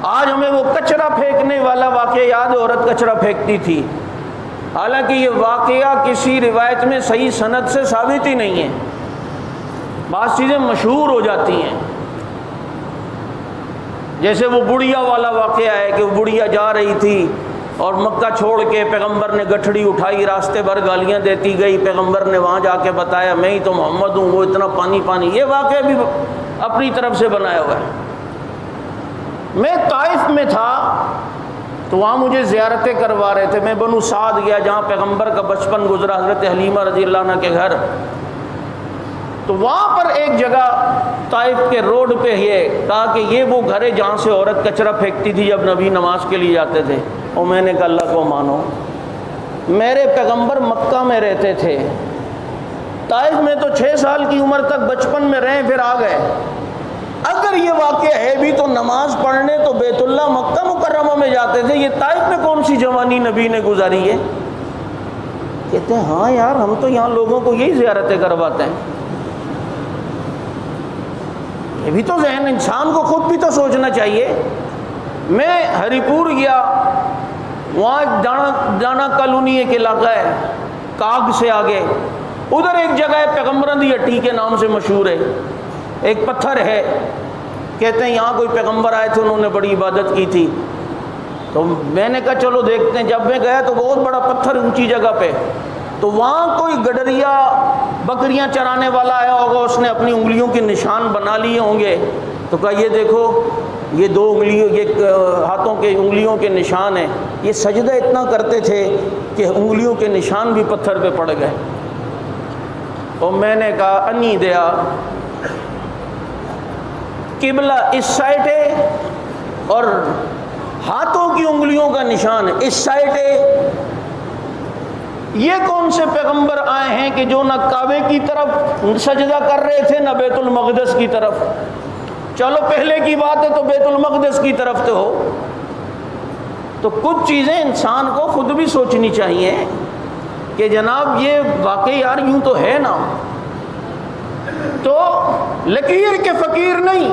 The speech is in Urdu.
آج ہمیں وہ کچرا پھینکنے والا واقعہ یاد ہے، عورت کچرا پھینکتی تھی، حالانکہ یہ واقعہ کسی روایت میں صحیح سند سے ثابت ہی نہیں ہے، بعض چیزیں مشہور ہو جاتی ہیں، جیسے وہ بڑھیا والا واقعہ ہے کہ وہ بڑھیا جا رہی تھی اور مکہ چھوڑ کے پیغمبر نے گٹھڑی اٹھائی، راستے بھر گالیاں دیتی گئی، پیغمبر نے وہاں جا کے بتایا میں ہی تو محمد ہوں، وہ اتنا پانی پانی، یہ واقعہ بھی اپنی طرف سے بنایا ہوا ہے۔ میں طائف میں تھا تو وہاں مجھے زیارتیں کروا رہے تھے، میں بنو سعد گیا جہاں پیغمبر کا بچپن گزرا، حضرت حلیمہ رضی اللہ عنہ کے گھر، تو وہاں پر ایک جگہ طائف کے روڈ پہ یہ کہا کہ یہ وہ گھر ہے جہاں سے عورت کچرا پھینکتی تھی جب نبی نماز کے لیے جاتے تھے۔ اور میں نے کہا اللہ کو مانو، میرے پیغمبر مکہ میں رہتے تھے، طائف میں تو 6 سال کی عمر تک بچپن میں رہے، پھر آ گئے، اگر یہ واقعہ ہے بھی تو نماز پڑھنے تو بیت اللہ مکہ مکرمہ میں جاتے تھے، یہ طائف میں کون سی جوانی نبی نے گزاری ہے؟ کہتے ہیں ہاں یار ہم تو یہاں لوگوں کو یہی زیارتیں کرواتے ہیں۔ یہ بھی تو ذہن انسان کو خود بھی تو سوچنا چاہیے۔ میں ہری پور گیا، وہاں جانا کالونی ایک علاقہ ہے کاگ سے آگے، ادھر ایک جگہ ہے پیغمبران دی ہٹی کے نام سے مشہور ہے، ایک پتھر ہے، کہتے ہیں یہاں کوئی پیغمبر آئے تھے، انہوں نے بڑی عبادت کی تھی، تو میں نے کہا چلو دیکھتے ہیں۔ جب میں گیا تو بہت بڑا پتھر اونچی جگہ پہ، تو وہاں کوئی گڈریا بکریاں چرانے والا آیا ہوگا، اس نے اپنی انگلیوں کے نشان بنا لیے ہوں گے، تو کہا یہ دیکھو یہ 2 انگلیوں، یہ ہاتھوں کے انگلیوں کے نشان ہیں، یہ سجدہ اتنا کرتے تھے کہ انگلیوں کے نشان بھی پتھر پہ پڑ گئے۔ اور میں نے کہا انی دیا، قبلہ اس سائڈ ہے اور ہاتھوں کی انگلیوں کا نشان اس سائڈ ہے، یہ کون سے پیغمبر آئے ہیں کہ جو نہ کعبے کی طرف سجدہ کر رہے تھے نہ بیت المقدس کی طرف؟ چلو پہلے کی بات ہے تو بیت المقدس کی طرف تو ہو۔ تو کچھ چیزیں انسان کو خود بھی سوچنی چاہیے کہ جناب یہ واقعی یار یوں تو ہے نا، تو لکیر کے فقیر نہیں،